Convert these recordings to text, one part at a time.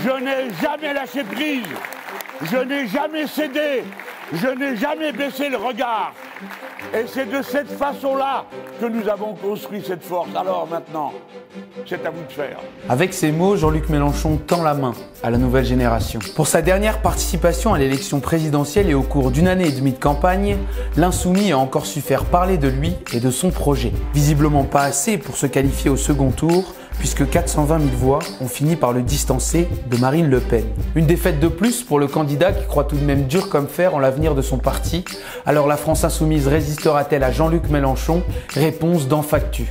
Je n'ai jamais lâché prise. Je n'ai jamais cédé. Je n'ai jamais baissé le regard. Et c'est de cette façon-là que nous avons construit cette force. Alors maintenant, c'est à vous de faire. Avec ces mots, Jean-Luc Mélenchon tend la main à la nouvelle génération. Pour sa dernière participation à l'élection présidentielle et au cours d'une année et demie de campagne, l'insoumis a encore su faire parler de lui et de son projet. Visiblement pas assez pour se qualifier au second tour, puisque 420 000 voix ont fini par le distancer de Marine Le Pen. Une défaite de plus pour le candidat qui croit tout de même dur comme fer en l'avenir de son parti. Alors la France insoumise résistera-t-elle à Jean-Luc Mélenchon? Réponse dans Factu.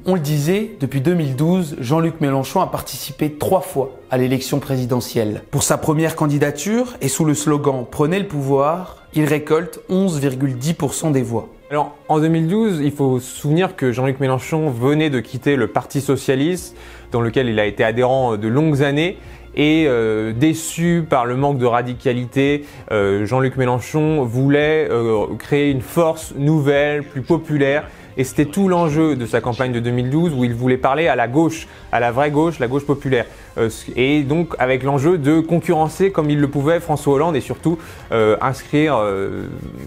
On le disait, depuis 2012, Jean-Luc Mélenchon a participé 3 fois à l'élection présidentielle. Pour sa première candidature et sous le slogan « Prenez le pouvoir », il récolte 11,10% des voix. Alors, en 2012, il faut se souvenir que Jean-Luc Mélenchon venait de quitter le Parti socialiste, dans lequel il a été adhérent de longues années. Et déçu par le manque de radicalité, Jean-Luc Mélenchon voulait créer une force nouvelle, plus populaire. Et c'était tout l'enjeu de sa campagne de 2012 où il voulait parler à la gauche, à la vraie gauche, la gauche populaire. Et donc avec l'enjeu de concurrencer comme il le pouvait François Hollande et surtout inscrire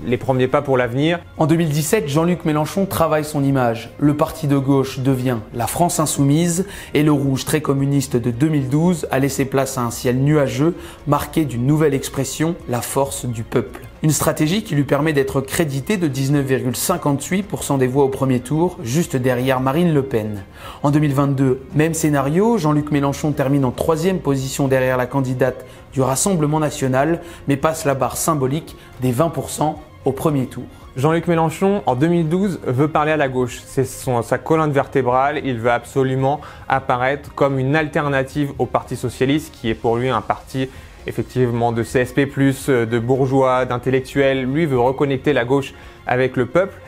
les premiers pas pour l'avenir. En 2017, Jean-Luc Mélenchon travaille son image. Le parti de gauche devient la France insoumise et le rouge très communiste de 2012 a laissé place à un ciel nuageux marqué d'une nouvelle expression, la force du peuple. Une stratégie qui lui permet d'être crédité de 19,58% des voix au premier tour, juste derrière Marine Le Pen. En 2022, même scénario, Jean-Luc Mélenchon termine en 3e position derrière la candidate du Rassemblement national, mais passe la barre symbolique des 20% au premier tour. Jean-Luc Mélenchon, en 2012, veut parler à la gauche. C'est sa colonne vertébrale. Il veut absolument apparaître comme une alternative au Parti socialiste, qui est pour lui un parti effectivement de CSP+, de bourgeois, d'intellectuels. Lui veut reconnecter la gauche avec le peuple.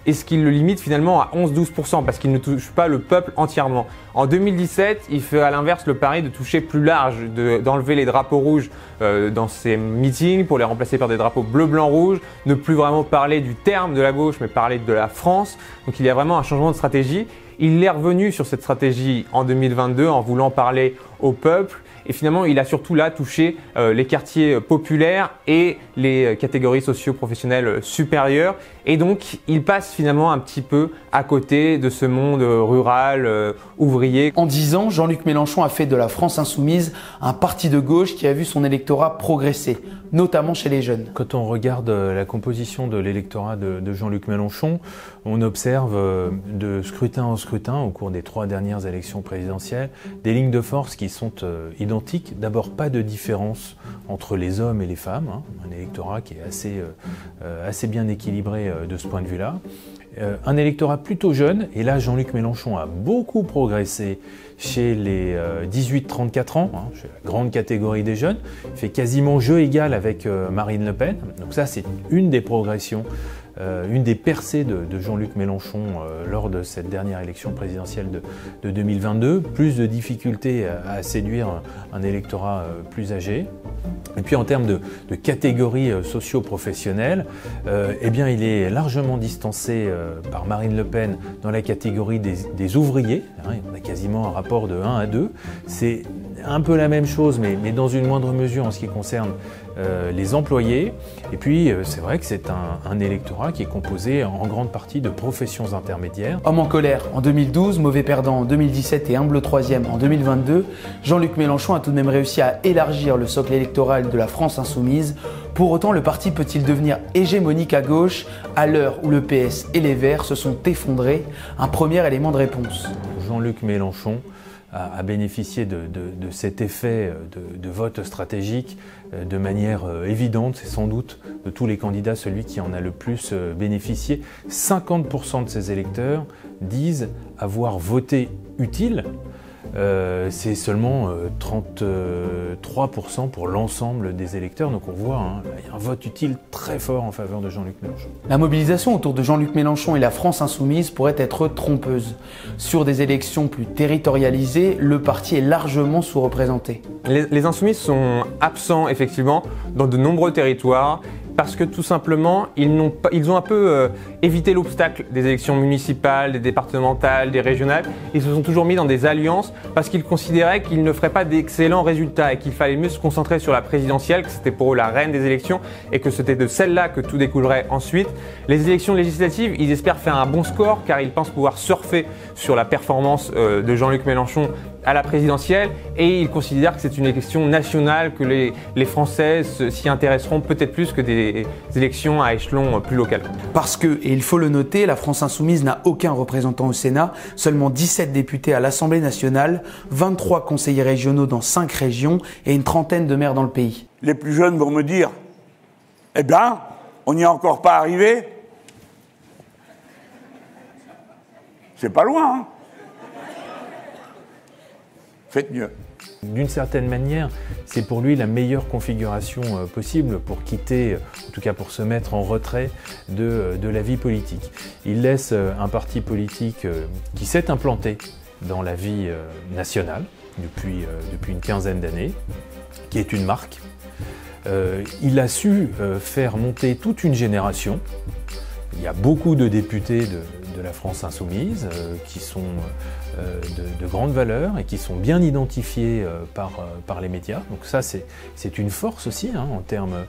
Et ce qui le limite finalement à 11-12% parce qu'il ne touche pas le peuple entièrement. En 2017, il fait à l'inverse le pari de toucher plus large, d'enlever les drapeaux rouges dans ses meetings pour les remplacer par des drapeaux bleu, blanc, rouge, ne plus vraiment parler du terme de la gauche mais parler de la France. Donc il y a vraiment un changement de stratégie. Il est revenu sur cette stratégie en 2022 en voulant parler au peuple. Et finalement, il a surtout là touché les quartiers populaires et les catégories socio-professionnelles supérieures. Et donc, il passe finalement un petit peu à côté de ce monde rural, ouvrier. En 10 ans, Jean-Luc Mélenchon a fait de la France insoumise un parti de gauche qui a vu son électorat progresser, notamment chez les jeunes. Quand on regarde la composition de l'électorat de Jean-Luc Mélenchon, on observe de scrutin en scrutin, au cours des 3 dernières élections présidentielles, des lignes de force qui sont identiques. D'abord, pas de différence entre les hommes et les femmes, hein, un électorat qui est assez bien équilibré de ce point de vue-là. Un électorat plutôt jeune, et là Jean-Luc Mélenchon a beaucoup progressé chez les 18-34 ans, hein, chez la grande catégorie des jeunes, il fait quasiment jeu égal avec Marine Le Pen, donc ça c'est une des progressions, une des percées de Jean-Luc Mélenchon lors de cette dernière élection présidentielle de 2022, plus de difficultés à séduire un électorat plus âgé. Et puis en termes de catégories socio-professionnelles, eh bien il est largement distancé par Marine Le Pen dans la catégorie des ouvriers. Hein, on a quasiment un rapport de 1 à 2. C'est un peu la même chose, mais dans une moindre mesure en ce qui concerne les employés. Et puis c'est vrai que c'est un électorat qui est composé en grande partie de professions intermédiaires. Homme en colère en 2012, mauvais perdant en 2017 et humble 3e en 2022, Jean-Luc Mélenchon a tout de même réussi à élargir le socle électoral de la France insoumise. Pour autant, le parti peut-il devenir hégémonique à gauche à l'heure où le PS et les Verts se sont effondrés? Un premier élément de réponse. Jean-Luc Mélenchon a bénéficié de cet effet de vote stratégique de manière évidente. C'est sans doute de tous les candidats celui qui en a le plus bénéficié. 50% de ses électeurs disent avoir voté utile. C'est seulement 33% pour l'ensemble des électeurs. Donc on voit, hein, il y a un vote utile très fort en faveur de Jean-Luc Mélenchon. La mobilisation autour de Jean-Luc Mélenchon et la France insoumise pourrait être trompeuse. Sur des élections plus territorialisées, le parti est largement sous-représenté. Les insoumis sont absents effectivement dans de nombreux territoires. parce que tout simplement, ils ont un peu évité l'obstacle des élections municipales, des départementales, des régionales. Ils se sont toujours mis dans des alliances parce qu'ils considéraient qu'ils ne feraient pas d'excellents résultats et qu'il fallait mieux se concentrer sur la présidentielle, que c'était pour eux la reine des élections et que c'était de celle-là que tout découlerait ensuite. Les élections législatives, ils espèrent faire un bon score car ils pensent pouvoir surfer sur la performance de Jean-Luc Mélenchon à la présidentielle et ils considèrent que c'est une élection nationale, que les Français s'y intéresseront peut-être plus que des élections à échelon plus local. Parce que, et il faut le noter, la France Insoumise n'a aucun représentant au Sénat, seulement 17 députés à l'Assemblée nationale, 23 conseillers régionaux dans 5 régions et une trentaine de maires dans le pays. Les plus jeunes vont me dire, eh bien, on n'y est encore pas arrivé. C'est pas loin, hein. Faites mieux. D'une certaine manière, c'est pour lui la meilleure configuration possible pour quitter, en tout cas pour se mettre en retrait de la vie politique. Il laisse un parti politique qui s'est implanté dans la vie nationale depuis une quinzaine d'années, qui est une marque. Il a su faire monter toute une génération. Il y a beaucoup de députés de la France Insoumise qui sont de grande valeur et qui sont bien identifiés par les médias. Donc ça, c'est une force aussi en termes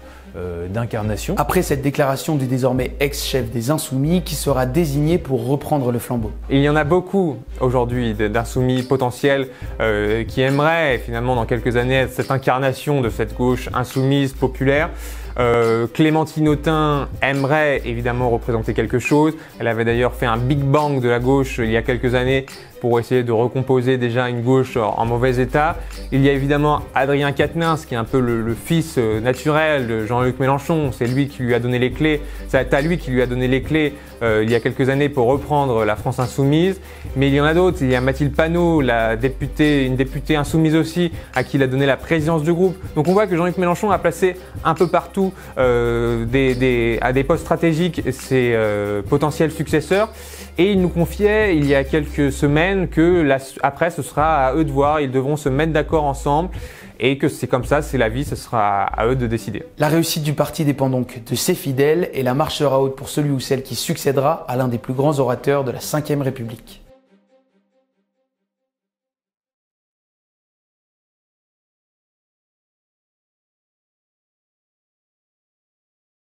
d'incarnation. Après cette déclaration du désormais ex-chef des Insoumis qui sera désigné pour reprendre le flambeau. Et il y en a beaucoup aujourd'hui d'insoumis potentiels qui aimeraient finalement dans quelques années être cette incarnation de cette gauche insoumise populaire. Clémentine Autain aimerait évidemment représenter quelque chose. Elle avait d'ailleurs fait un big bang de la gauche il y a quelques années pour essayer de recomposer déjà une gauche en mauvais état. Il y a évidemment Adrien Quatennens qui est un peu le fils naturel de Jean-Luc Mélenchon. C'est lui qui lui a donné les clés. C'est à lui qui lui a donné les clés il y a quelques années pour reprendre la France Insoumise. Mais il y en a d'autres. Il y a Mathilde Panot, une députée insoumise aussi, à qui il a donné la présidence du groupe. Donc on voit que Jean-Luc Mélenchon a placé un peu partout à des postes stratégiques ses potentiels successeurs. Et il nous confiait il y a quelques semaines que après ce sera à eux de voir, ils devront se mettre d'accord ensemble et que c'est comme ça, c'est la vie, ce sera à eux de décider. La réussite du parti dépend donc de ses fidèles et la marche sera haute pour celui ou celle qui succédera à l'un des plus grands orateurs de la Ve République.